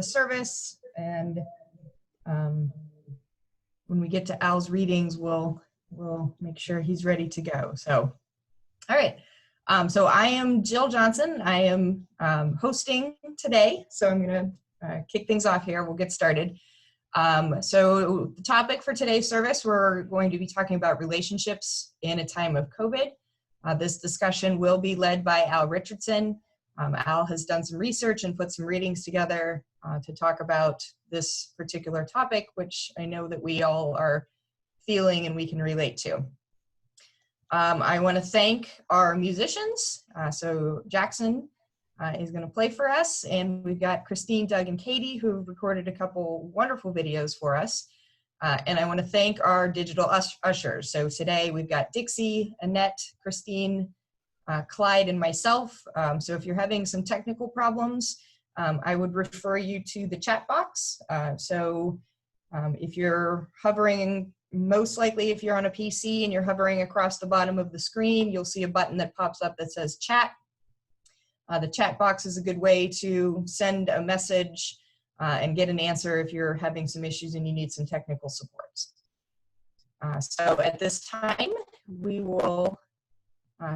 service, and when we get to Al's readings, we'll make sure he's ready to go. So, all right. So I am Jill Johnson. I am hosting today. So I'm going to kick things off here. We'll get started. So the topic for today's service, we're going to be talking about relationships in a time of COVID. This discussion will be led by Al Richardson. Al has done some research and put some readings together to talk about this particular topic, which I know that we all are feeling and we can relate to. I want to thank our musicians. So Jackson is going to play for us, and we've got Christine, Doug, and Katie who recorded a couple wonderful videos for us. And I want to thank our digital ushers. So today we've got Dixie, Annette, Christine, Clyde, and myself. So if you're having some technical problems, I would refer you to the chat box. If you're hovering, most likely if you're on a PC and you're hovering across the bottom of the screen, you'll see a button that pops up that says chat. The chat box is a good way to send a message and get an answer if you're having some issues and you need some technical support. So at this time, we will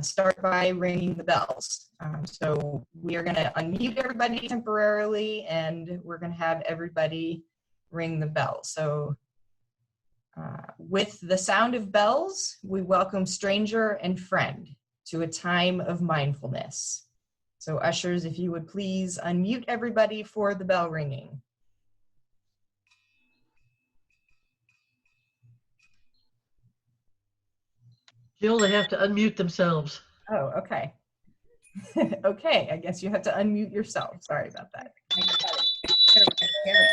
start by ringing the bells. So we are going to unmute everybody temporarily, and we're going to have everybody ring the bell. So with the sound of bells, we welcome stranger and friend to a time of mindfulness. So ushers, if you would please unmute everybody for the bell ringing. Jill, they have to unmute themselves. Oh, okay. Okay, I guess you have to unmute yourself. Sorry about that. Yeah.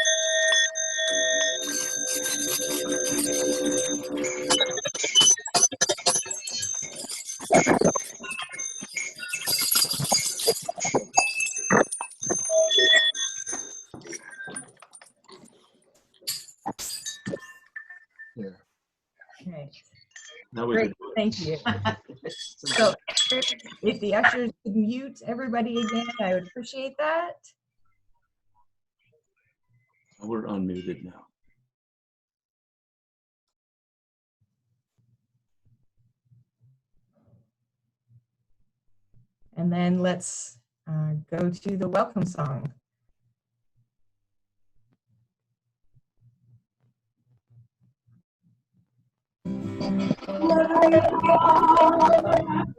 Okay. Now we Great, thank you. So if the ushers could mute everybody again, I would appreciate that. We're unmuted now. And then let's go to the welcome song.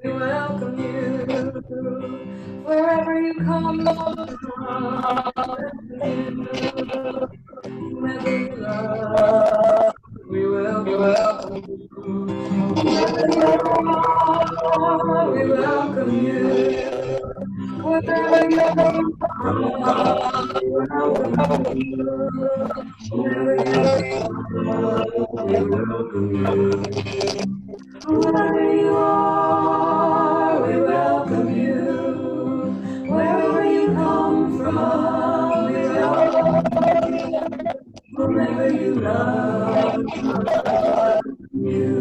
We welcome you wherever you come from. Wherever you love, we welcome you. We welcome you wherever you come from. We welcome you. Wherever you welcome you. Whoever you are, we welcome you. Wherever you come from, we welcome you. Whoever you love, you.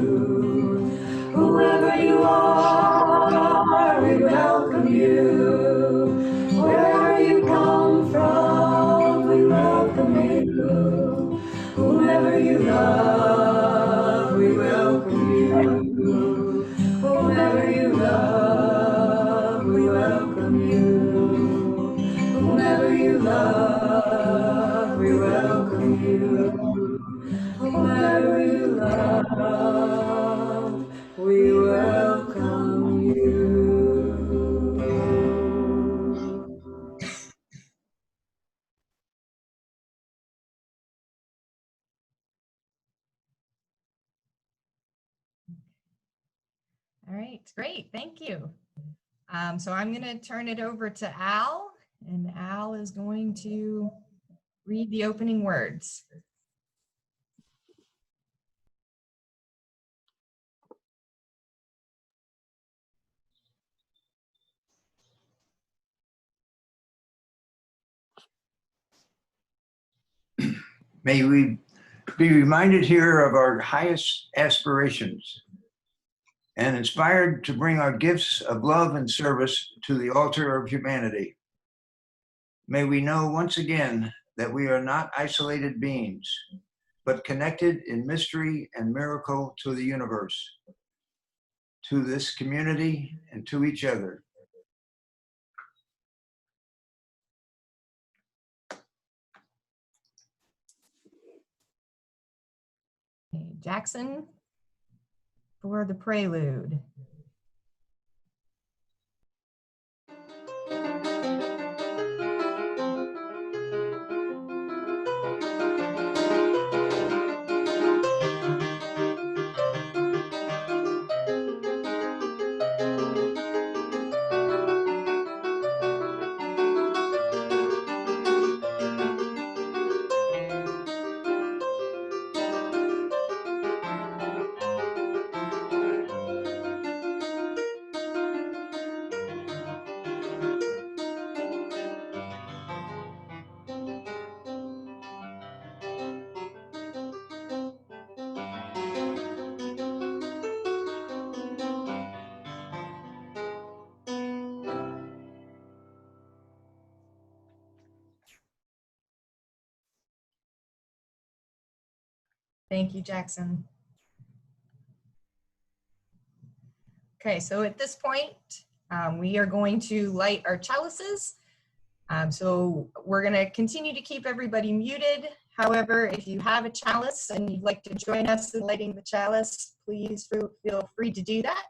Whoever you are, we welcome you. Wherever you come from, we welcome you. Whoever you love, we welcome you. Whomever you love, we welcome you. Whomever you love, we welcome you. Whomever you love, we welcome you. All right, great, thank you. So I'm going to turn it over to Al, and Al is going to read the opening words. May we be reminded here of our highest aspirations and inspired to bring our gifts of love and service to the altar of humanity. May we know once again that we are not isolated beings, but connected in mystery and miracle to the universe, to this community, and to each other. Jackson for the prelude. Thank you, Jackson. Okay, so at this point, we are going to light our chalices. So we're going to continue to keep everybody muted. However, if you have a chalice and you'd like to join us in lighting the chalice, please feel free to do that.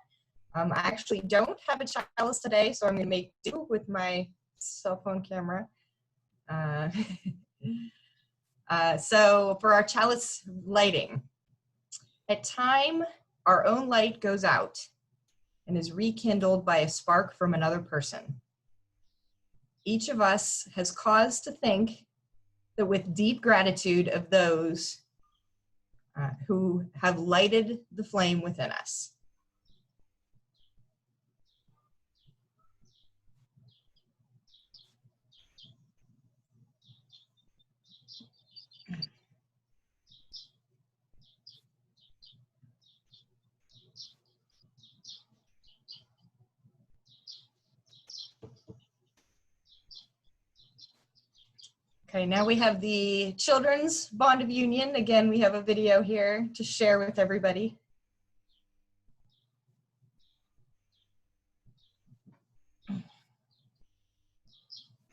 I actually don't have a chalice today, so I'm going to make do with my cell phone camera. So for our chalice lighting, at time, our own light goes out and is rekindled by a spark from another person. Each of us has cause to think that with deep gratitude of those who have lighted the flame within us. Okay, now we have the Children's Bond of Union. Again, we have a video here to share with everybody.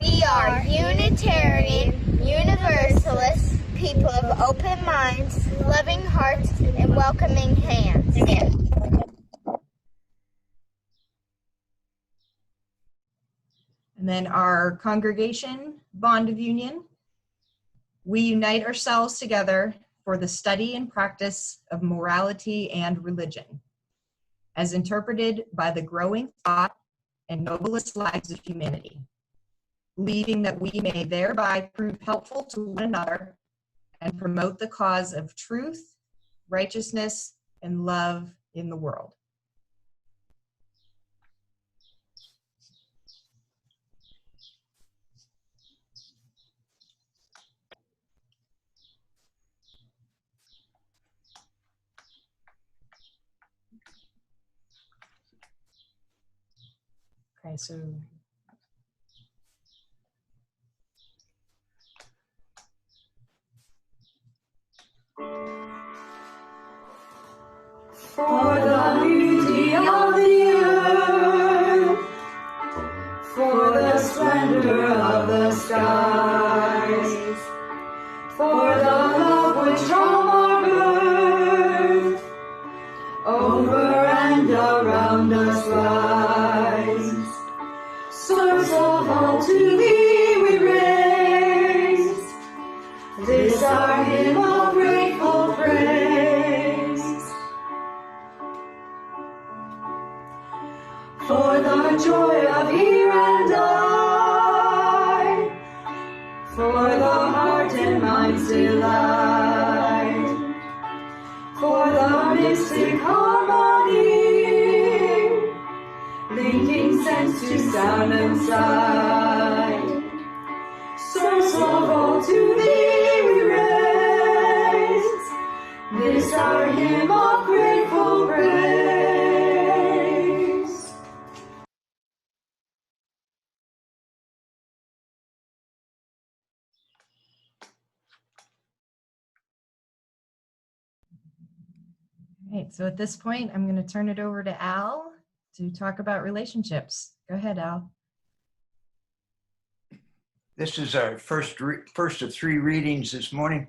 We are Unitarian, Universalist, people of open minds, loving hearts, and welcoming hands. And then our Congregation Bond of Union. We unite ourselves together for the study and practice of morality and religion, as interpreted by the growing thought and noblest lives of humanity, believing that we may thereby prove helpful to one another and promote the cause of truth, righteousness, and love in the world. Okay, so for the beauty of the earth, for the splendor of the skies, for the love which from our birth over and around us rise. Source of all to thee we raise, this our hymn of grateful praise. For the joy of here and I, for the heart and mind's delight, for the mystic harmony, linking sense to sound and sight. Source of all to thee we raise, this our hymn of grateful praise. right, so at this point, I'm going to turn it over to Al to talk about relationships. Go ahead, Al. This is our first of three readings this morning.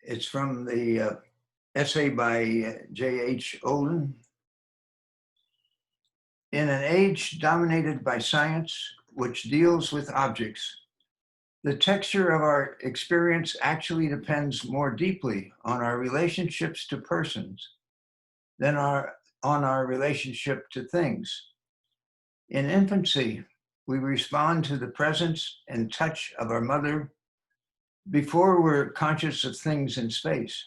It's from the essay by J.H. Olin. In an age dominated by science, which deals with objects, the texture of our experience actually depends more deeply on our relationships to persons than on our relationship to things. In infancy, we respond to the presence and touch of our mother before we're conscious of things in space.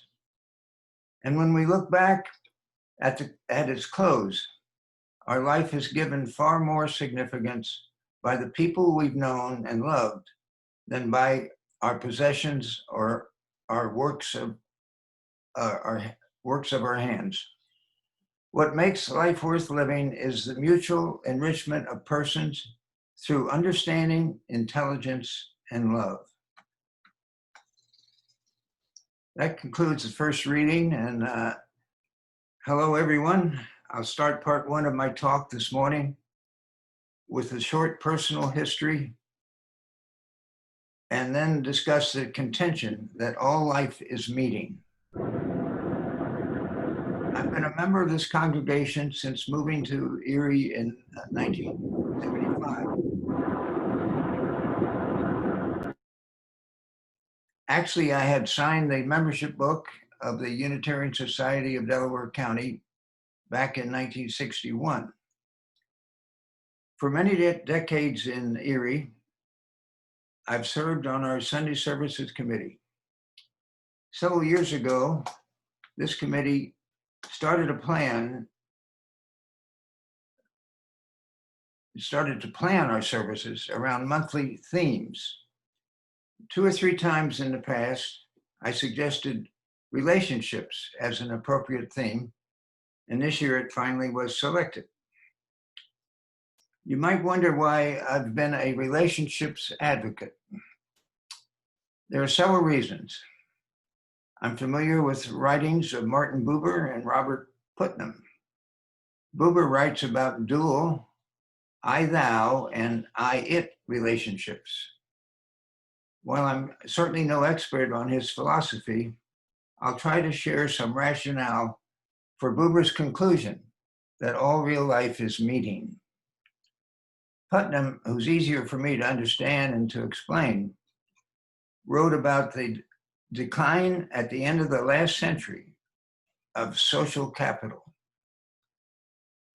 And when we look back at its close, our life is given far more significance by the people we've known and loved than by our possessions or our works of our hands. What makes life worth living is the mutual enrichment of persons through understanding, intelligence, and love. That concludes the first reading, and hello everyone. I'll start part one of my talk this morning with a short personal history and then discuss the contention that all life is meeting. I've been a member of this congregation since moving to Erie in 1975. Actually, I had signed the membership book of the Unitarian Society of Delaware County back in 1961. For many decades in Erie, I've served on our Sunday Services Committee. Several years ago, this committee started to plan our services around monthly themes. 2 or 3 times in the past, I suggested relationships as an appropriate theme, and this year it finally was selected. You might wonder why I've been a relationships advocate. There are several reasons. I'm familiar with writings of Martin Buber and Robert Putnam. Buber writes about dual, I-thou, and I-it relationships. While I'm certainly no expert on his philosophy, I'll try to share some rationale for Buber's conclusion that all real life is meeting. Putnam, who's easier for me to understand and to explain, wrote about the decline at the end of the last century of social capital.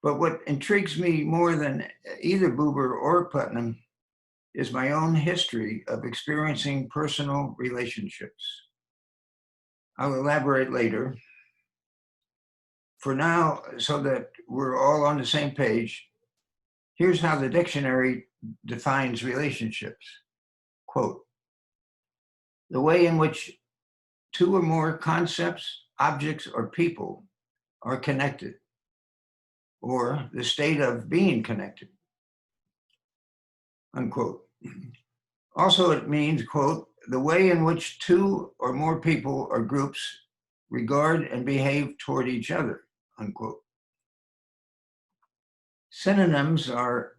But what intrigues me more than either Buber or Putnam is my own history of experiencing personal relationships. I'll elaborate later. For now, so that we're all on the same page, here's how the dictionary defines relationships. Quote, the way in which 2 or more concepts, objects, or people are connected, or the state of being connected, unquote. Also, it means, quote, the way in which 2 or more people or groups regard and behave toward each other, unquote. Synonyms are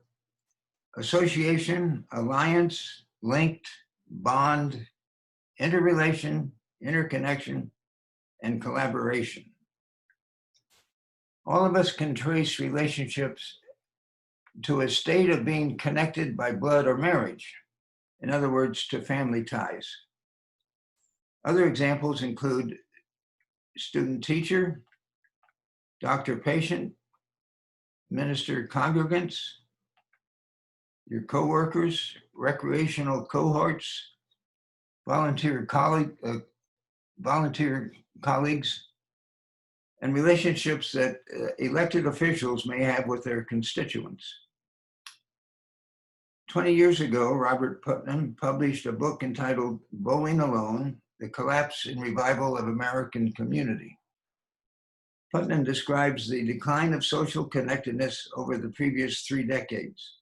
association, alliance, linked, bond, interrelation, interconnection, and collaboration. All of us can trace relationships to a state of being connected by blood or marriage. In other words, to family ties. Other examples include student-teacher, doctor-patient, minister-congregants, your coworkers, recreational cohorts, volunteer colleagues, and relationships that elected officials may have with their constituents. 20 years ago, Robert Putnam published a book entitled Bowling Alone, The Collapse and Revival of American Community. Putnam describes the decline of social connectedness over the previous 3 decades.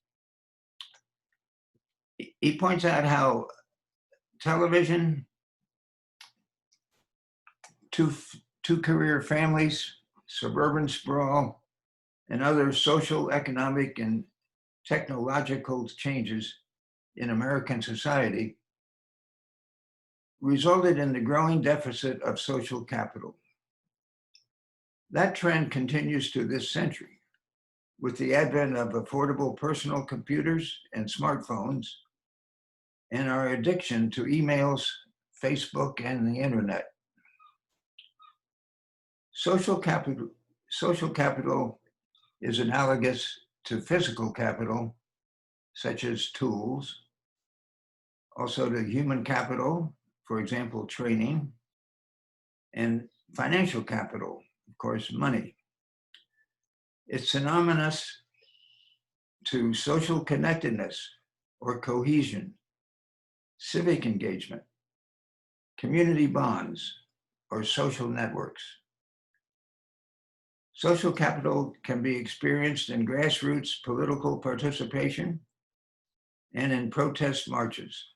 He points out how television, two two-career families, suburban sprawl, and other social, economic, and technological changes in American society resulted in the growing deficit of social capital. That trend continues to this century with the advent of affordable personal computers and smartphones and our addiction to emails, Facebook, and the internet. Social capital is analogous to physical capital, such as tools, also to human capital, for example, training, and financial capital, of course, money. It's synonymous to social connectedness or cohesion, civic engagement, community bonds, or social networks. Social capital can be experienced in grassroots political participation and in protest marches,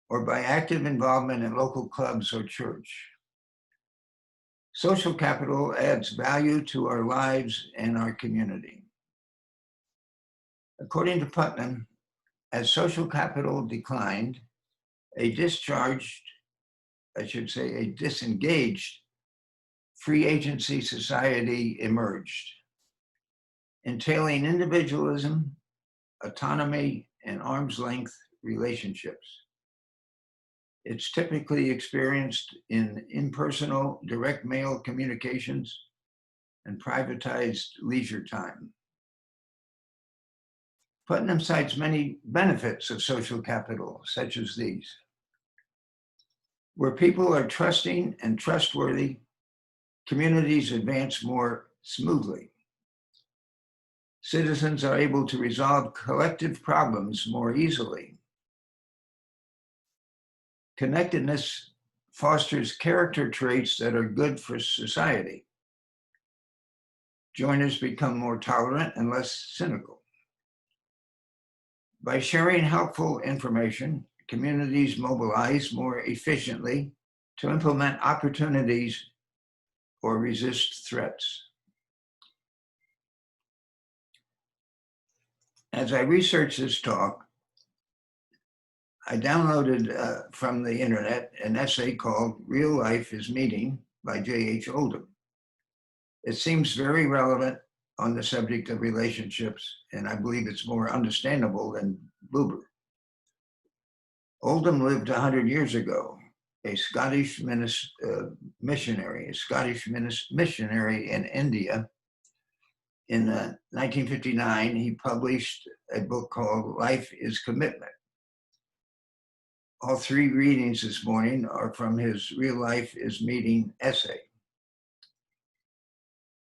or by active involvement in local clubs or church. Social capital adds value to our lives and our community. According to Putnam, as social capital declined, a disengaged free agency society emerged, entailing individualism, autonomy, and arm's length relationships. It's typically experienced in impersonal direct mail communications and privatized leisure time. Putnam cites many benefits of social capital, such as these. Where people are trusting and trustworthy, communities advance more smoothly. Citizens are able to resolve collective problems more easily. Connectedness fosters character traits that are good for society. Joiners become more tolerant and less cynical. By sharing helpful information, communities mobilize more efficiently to implement opportunities or resist threats. As I researched this talk, I downloaded from the internet an essay called "Real Life is Meeting" by J.H. Oldham. It seems very relevant on the subject of relationships, and I believe it's more understandable than Buber. Oldham lived 100 years ago, a Scottish missionary in India. In 1959, he published a book called "Life is Commitment." All three readings this morning are from his "Real Life is Meeting" essay.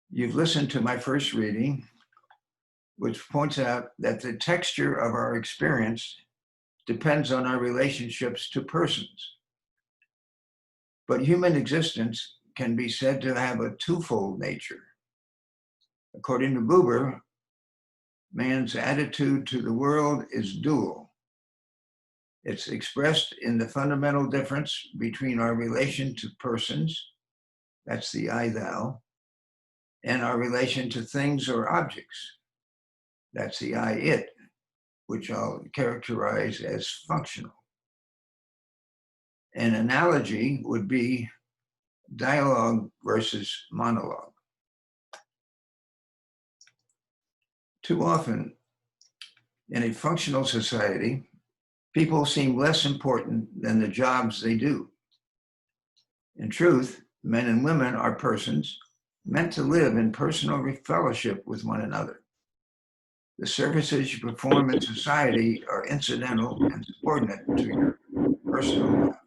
You've listened to my first reading, which points out that the texture of our experience depends on our relationships to persons. But human existence can be said to have a twofold nature. According to Buber, man's attitude to the world is dual. It's expressed in the fundamental difference between our relation to persons, that's the I-thou, and our relation to things or objects, that's the I-it, which I'll characterize as functional. An analogy would be dialogue versus monologue. Too often, in a functional society, people seem less important than the jobs they do. In truth, men and women are persons meant to live in personal fellowship with one another. The services you perform in society are incidental and subordinate to your personal life.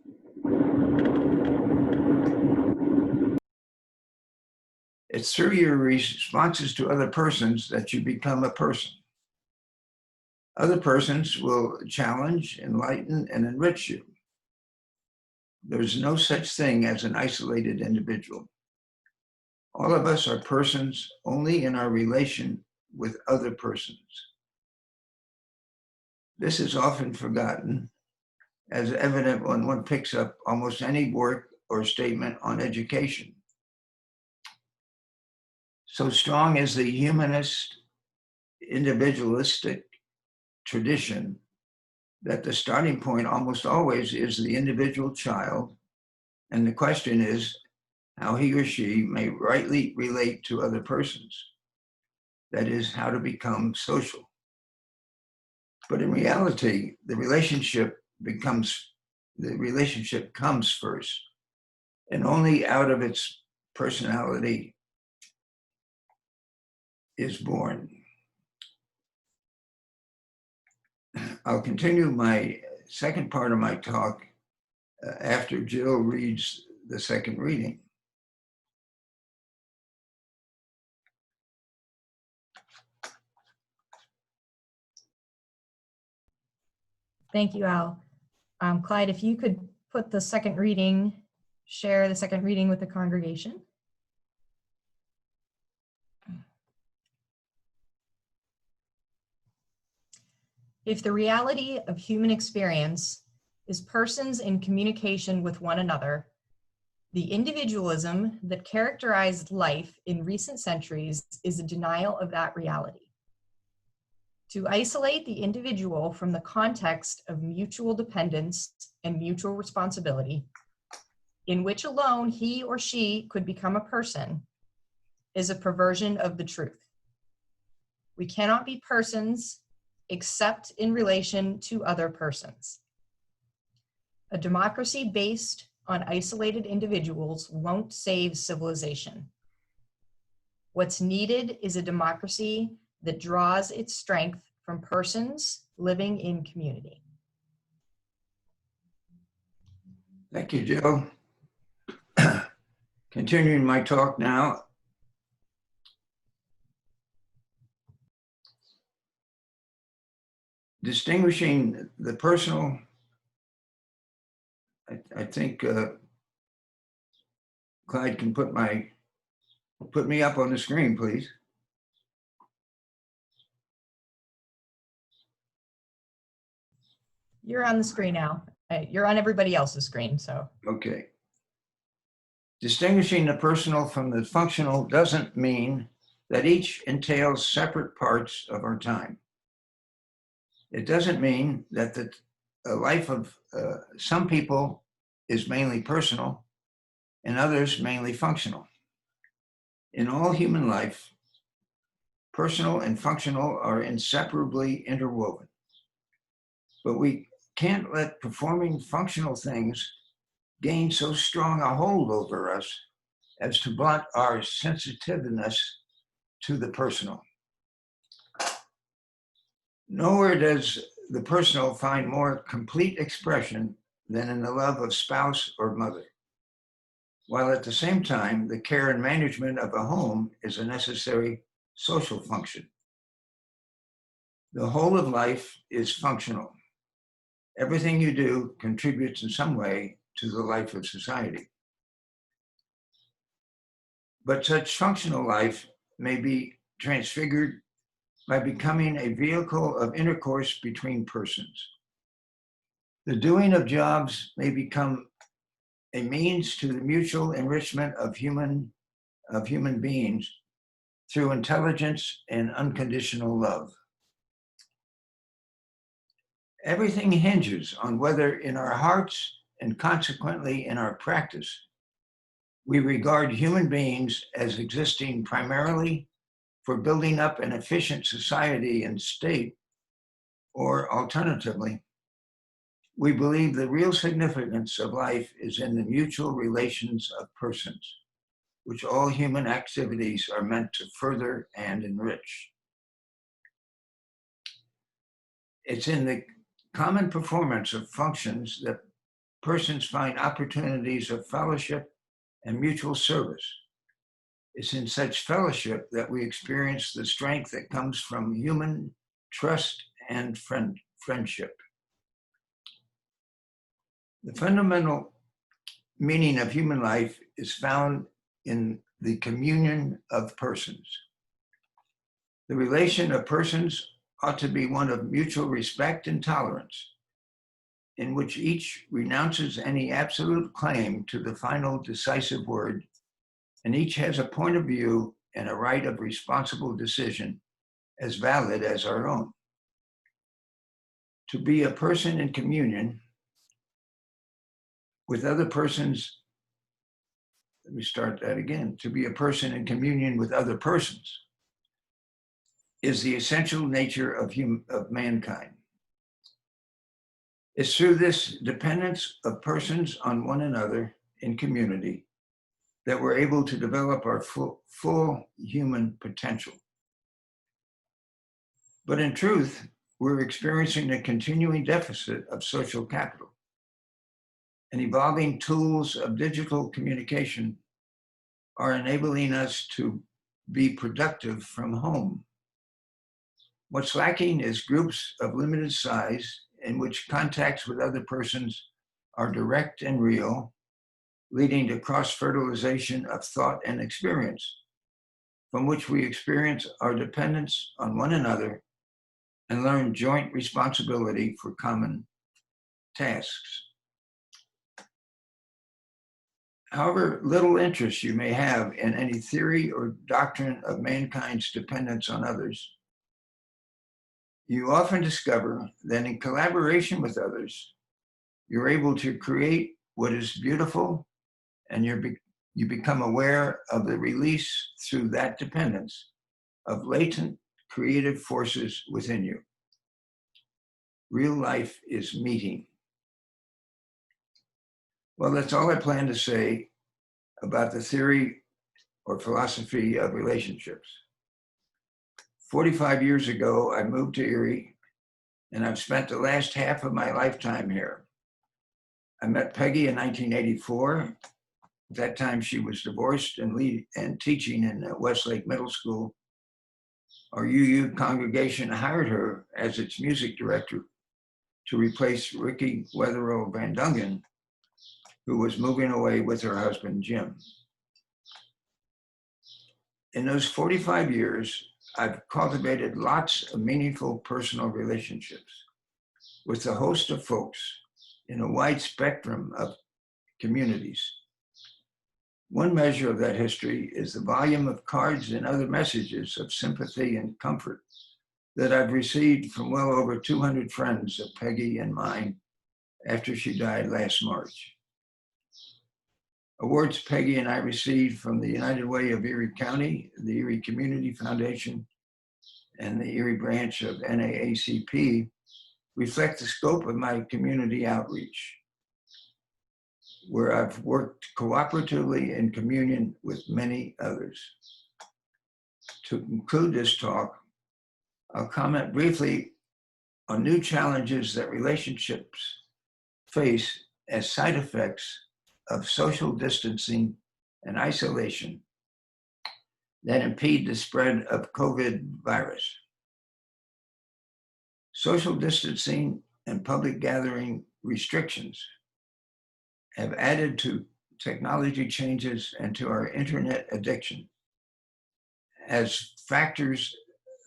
It's through your responses to other persons that you become a person. Other persons will challenge, enlighten, and enrich you. There's no such thing as an isolated individual. All of us are persons only in our relation with other persons. This is often forgotten, as evident when one picks up almost any work or statement on education, So strong is the humanist, individualistic tradition that the starting point almost always is the individual child, and the question is how he or she may rightly relate to other persons. That is, how to become social. But in reality, the relationship comes first, and only out of its personality is born. I'll continue my second part of my talk after Jill reads the second reading. Thank you, Al. Clyde, if you could put the second reading, share the second reading with the congregation. If the reality of human experience is persons in communication with one another, the individualism that characterized life in recent centuries is a denial of that reality. To isolate the individual from the context of mutual dependence and mutual responsibility, in which alone he or she could become a person, is a perversion of the truth. We cannot be persons except in relation to other persons. A democracy based on isolated individuals won't save civilization. What's needed is a democracy that draws its strength from persons living in community. Thank you, Jill. Continuing my talk now. Distinguishing the personal, I think Clyde can put me up on the screen, please. You're on the screen now. You're on everybody else's screen, so. Okay. Distinguishing the personal from the functional doesn't mean that each entails separate parts of our time. It doesn't mean that the life of some people is mainly personal and others mainly functional. In all human life, personal and functional are inseparably interwoven. But we can't let performing functional things gain so strong a hold over us as to blunt our sensitiveness to the personal. Nowhere does the personal find more complete expression than in the love of spouse or mother, while at the same time, the care and management of a home is a necessary social function. The whole of life is functional. Everything you do contributes in some way to the life of society. But such functional life may be transfigured by becoming a vehicle of intercourse between persons. The doing of jobs may become a means to the mutual enrichment of human beings through intelligence and unconditional love. Everything hinges on whether in our hearts and consequently in our practice, we regard human beings as existing primarily for building up an efficient society and state, or alternatively, we believe the real significance of life is in the mutual relations of persons, which all human activities are meant to further and enrich. It's in the common performance of functions that persons find opportunities of fellowship and mutual service. It's in such fellowship that we experience the strength that comes from human trust and friendship. The fundamental meaning of human life is found in the communion of persons. The relation of persons ought to be one of mutual respect and tolerance, in which each renounces any absolute claim to the final decisive word, and each has a point of view and a right of responsible decision as valid as our own. To be a person in communion with other persons, let me start that again. To be a person in communion with other persons is the essential nature of mankind. It's through this dependence of persons on one another in community that we're able to develop our full human potential. But in truth, we're experiencing a continuing deficit of social capital. And evolving tools of digital communication are enabling us to be productive from home. What's lacking is groups of limited size in which contacts with other persons are direct and real, leading to cross-fertilization of thought and experience, from which we experience our dependence on one another and learn joint responsibility for common tasks. However little interest you may have in any theory or doctrine of mankind's dependence on others, you often discover that in collaboration with others, you're able to create what is beautiful, and you become aware of the release through that dependence of latent creative forces within you. Real life is meeting. Well, that's all I plan to say about the theory or philosophy of relationships. 45 years ago, I moved to Erie, and I've spent the last half of my lifetime here. I met Peggy in 1984. At that time, she was divorced and teaching in Westlake Middle School. Our UU congregation hired her as its music director to replace Ricky Wetherill Van Dungen, who was moving away with her husband, Jim. In those 45 years, I've cultivated lots of meaningful personal relationships with a host of folks in a wide spectrum of communities. One measure of that history is the volume of cards and other messages of sympathy and comfort that I've received from well over 200 friends of Peggy and mine after she died last March. Awards Peggy and I received from the United Way of Erie County, the Erie Community Foundation, and the Erie branch of NAACP reflect the scope of my community outreach, where I've worked cooperatively in communion with many others. To conclude this talk, I'll comment briefly on new challenges that relationships face as side effects of social distancing and isolation that impede the spread of COVID virus. Social distancing and public gathering restrictions have added to technology changes and to our internet addiction as factors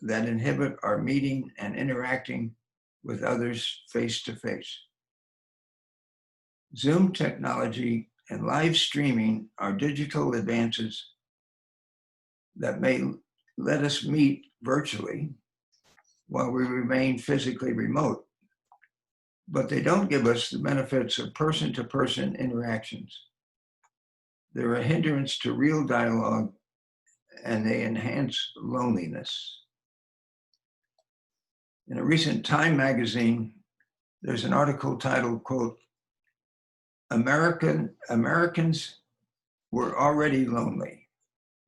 that inhibit our meeting and interacting with others face to face. Zoom technology and live streaming are digital advances that may let us meet virtually while we remain physically remote, but they don't give us the benefits of person-to-person interactions. They're a hindrance to real dialogue, and they enhance loneliness. In a recent Time magazine, there's an article titled, quote, Americans were already lonely,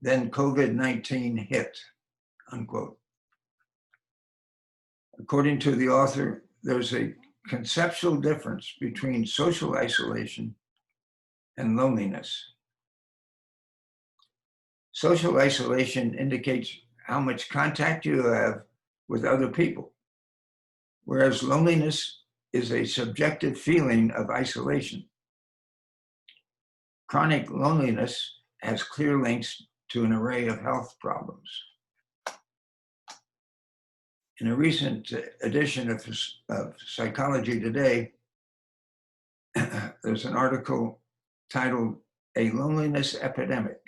then COVID-19 hit, unquote. According to the author, there's a conceptual difference between social isolation and loneliness. Social isolation indicates how much contact you have with other people, whereas loneliness is a subjective feeling of isolation. Chronic loneliness has clear links to an array of health problems. In a recent edition of Psychology Today, there's an article titled A Loneliness Epidemic.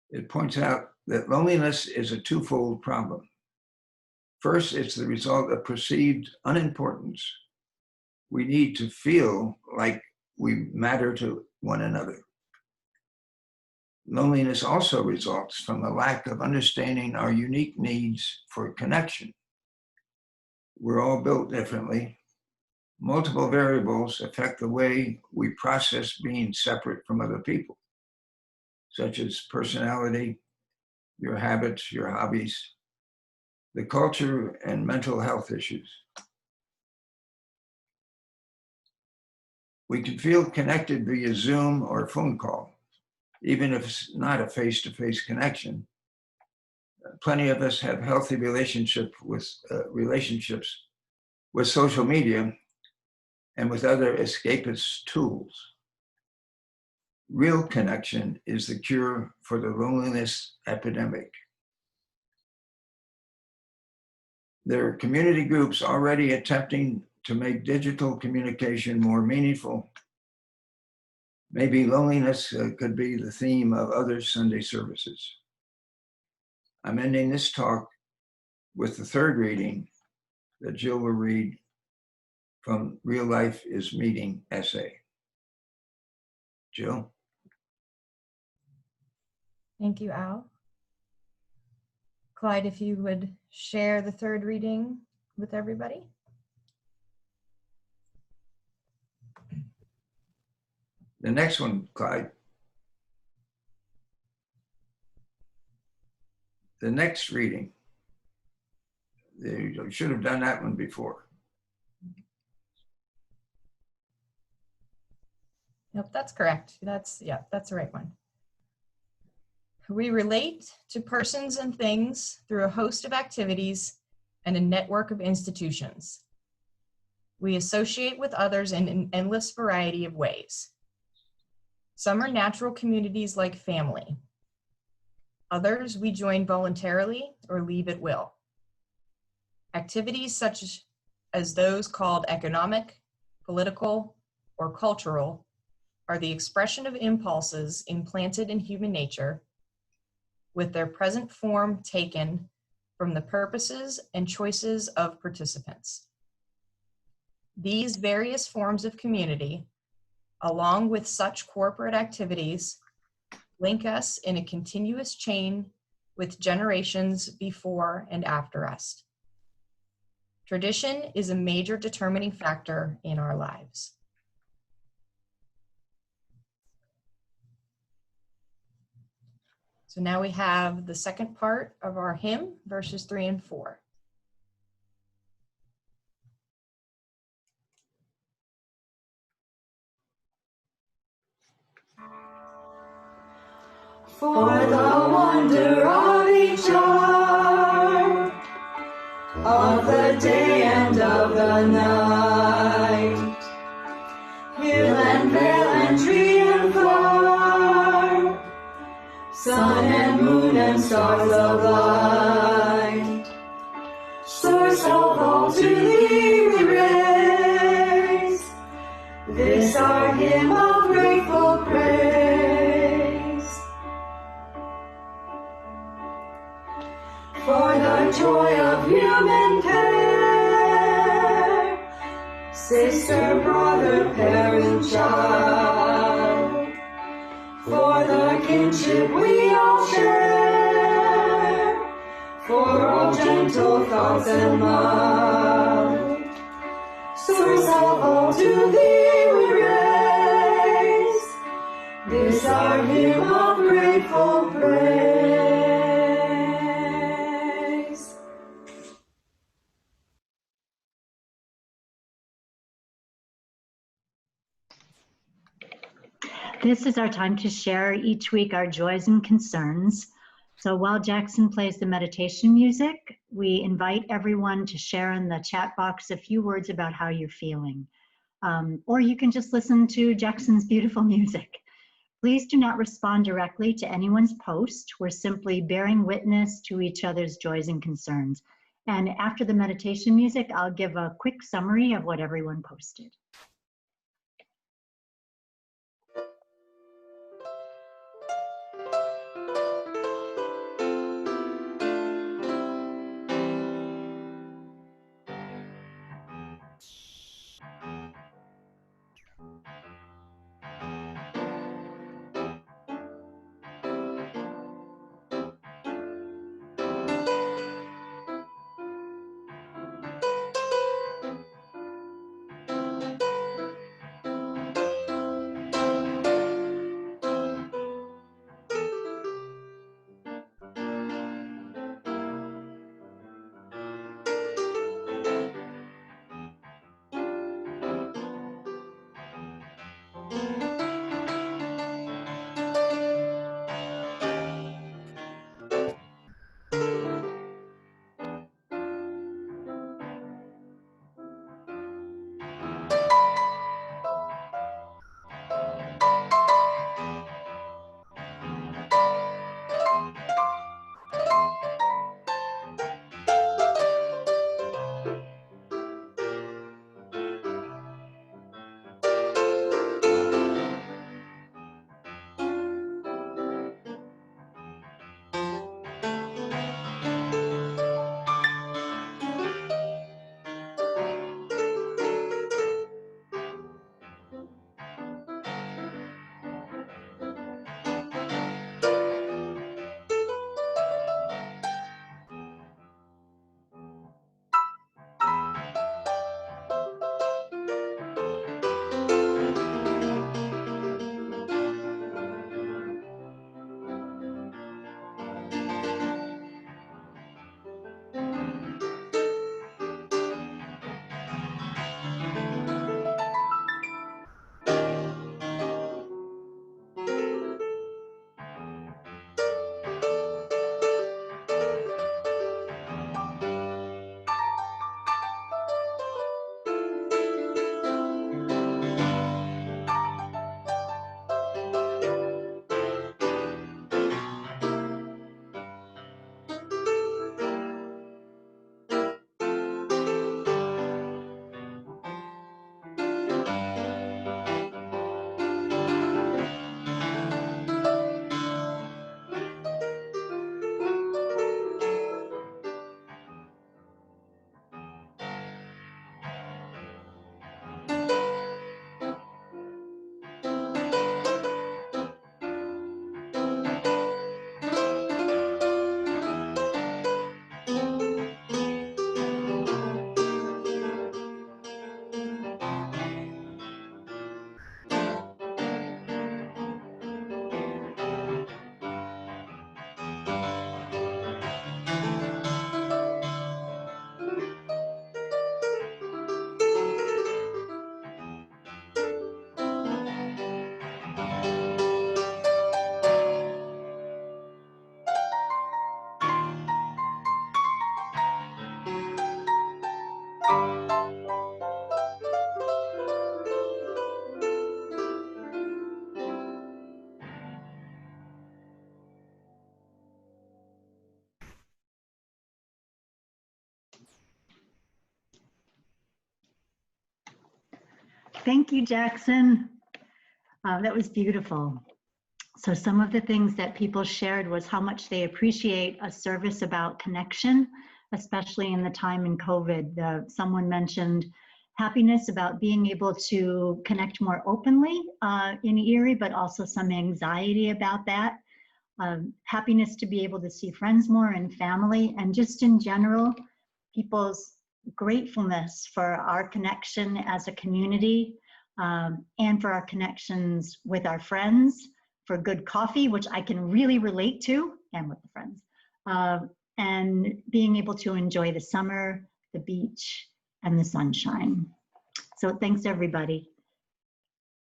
It points out that loneliness is a twofold problem. First, it's the result of perceived unimportance. We need to feel like we matter to one another. Loneliness also results from a lack of understanding our unique needs for connection. We're all built differently. Multiple variables affect the way we process being separate from other people, such as personality, your habits, your hobbies, the culture, and mental health issues. We can feel connected via Zoom or phone call, even if it's not a face-to-face connection. Plenty of us have healthy relationships with social media and with other escapist tools. Real connection is the cure for the loneliness epidemic. There are community groups already attempting to make digital communication more meaningful. Maybe loneliness could be the theme of other Sunday services. I'm ending this talk with the third reading that Jill will read from Real Life is Meeting essay. Jill? Thank you, Al. Clyde, if you would share the third reading with everybody. The next one, Clyde. The next reading. You should have done that one before. Yep, that's correct. That's the right one. We relate to persons and things through a host of activities and a network of institutions. We associate with others in an endless variety of ways. Some are natural communities like family. Others we join voluntarily or leave at will. Activities such as those called economic, political, or cultural are the expression of impulses implanted in human nature, with their present form taken from the purposes and choices of participants. These various forms of community, along with such corporate activities, link us in a continuous chain with generations before and after us. Tradition is a major determining factor in our lives. So now we have the second part of our hymn, verses 3 and 4. For the wonder of each hour, of the day and of the night, hill and vale and tree and flower, sun and moon and stars of light, source of all to thee we raise, this our hymn of grateful praise. For the joy of human care, sister, brother, parent, child, for the kinship we all share, for all gentle thoughts and love, source of all to thee we raise, this our hymn of grateful praise. This is our time to share each week our joys and concerns. So while Jackson plays the meditation music, we invite everyone to share in the chat box a few words about how you're feeling. Or you can just listen to Jackson's beautiful music. Please do not respond directly to anyone's post. We're simply bearing witness to each other's joys and concerns. And after the meditation music, I'll give a quick summary of what everyone posted. Thank you, Jackson. That was beautiful. So some of the things that people shared was how much they appreciate a service about connection, especially in the time in COVID. Someone mentioned happiness about being able to connect more openly in Erie, but also some anxiety about that. Happiness to be able to see friends more and family, and just in general, people's gratefulness for our connection as a community, and for our connections with our friends, for good coffee, which I can really relate to, and with the friends, and being able to enjoy the summer, the beach, and the sunshine. So thanks, everybody.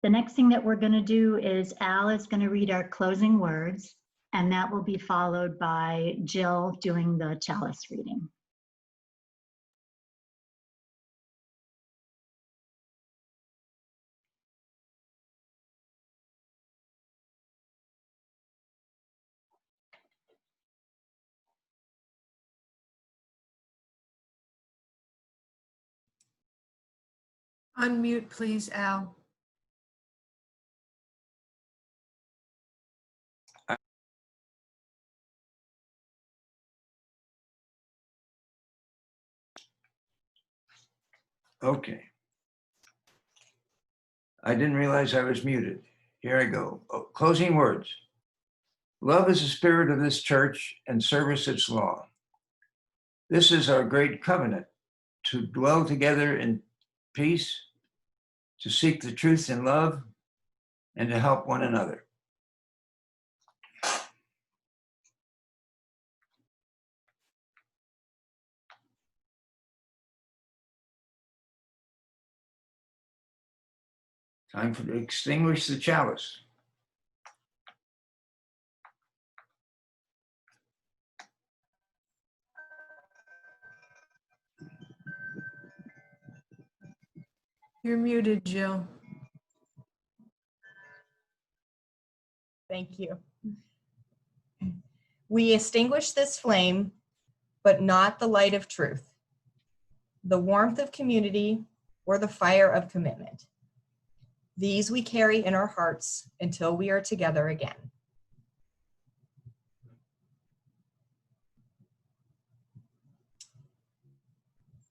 The next thing that we're going to do is Al is going to read our closing words, and that will be followed by Jill doing the chalice reading. Unmute, please, Al. Okay. I didn't realize I was muted. Here I go. Oh, closing words. Love is the spirit of this church and service its law. This is our great covenant, to dwell together in peace, to seek the truth in love, and to help one another. Time to extinguish the chalice. You're muted, Jill. Thank you. We extinguish this flame, but not the light of truth, the warmth of community, or the fire of commitment. These we carry in our hearts until we are together again.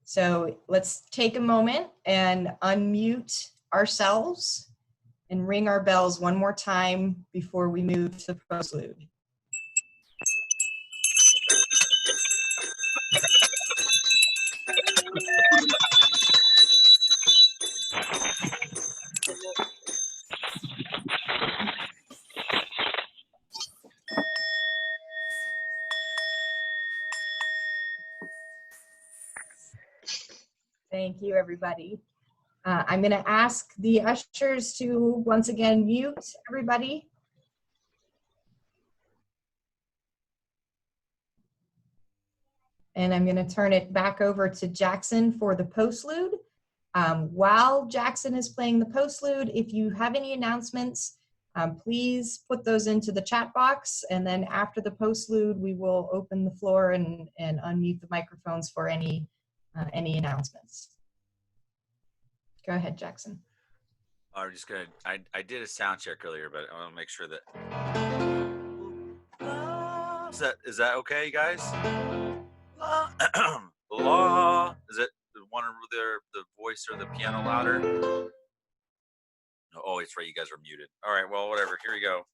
So let's take a moment and unmute ourselves and ring our bells one more time before we move to the postlude. Thank you, everybody. I'm going to ask the ushers to once again mute everybody. And I'm going to turn it back over to Jackson for the postlude. While Jackson is playing the postlude, if you have any announcements, please put those into the chat box. And then after the postlude, we will open the floor and unmute the microphones for any announcements. Go ahead, Jackson. I'm just gonna. I did a sound check earlier, but I want to make sure that. Is that okay, you guys? La. Is it one of the voice or the piano louder? No, oh, it's right. You guys are muted. All right. Well, whatever. Here we go.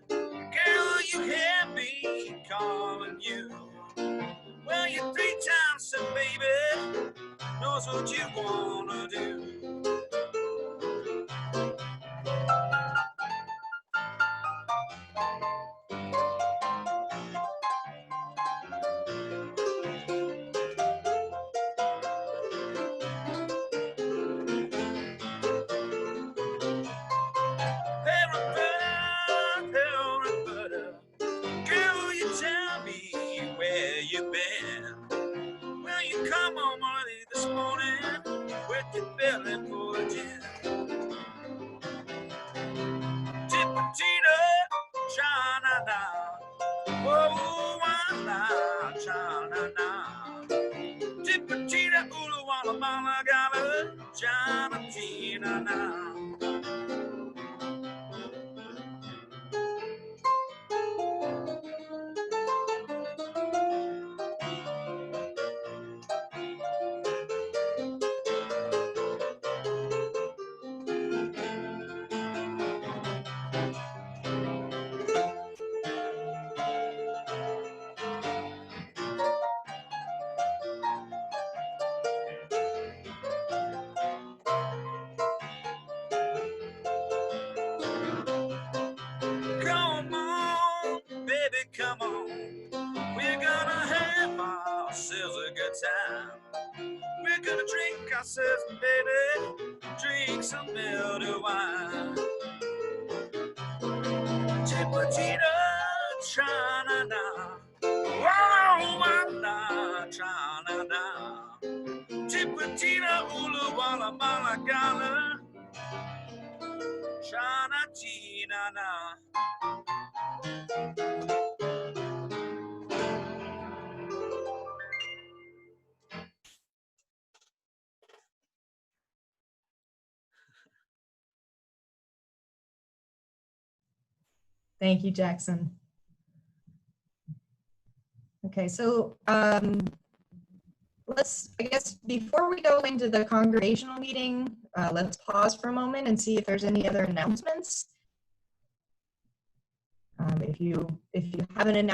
Girl, you had me caught. knows what you wanna do. Girl, you tell me where you've been. Well, you come home early this morning with your belly full of gin. Tipitita, cha-na-na. Oh, wah-la, cha-na-na. Tipitita, oola, walla, mala, gala, cha-na-tina-na. Come on, baby, come on. We're gonna have ourselves a good time. We're gonna drink ourselves, baby, drink some melted wine. Tipitita, cha-na-na. Oh, wah-la, cha-na-na. Tipitita, oola, walla, mala, gala, cha-na-tina-na. Thank you, Jackson. Okay, so let's, I guess, before we go into the congregational meeting, let's pause for a moment and see if there's any other announcements. If you have an announcement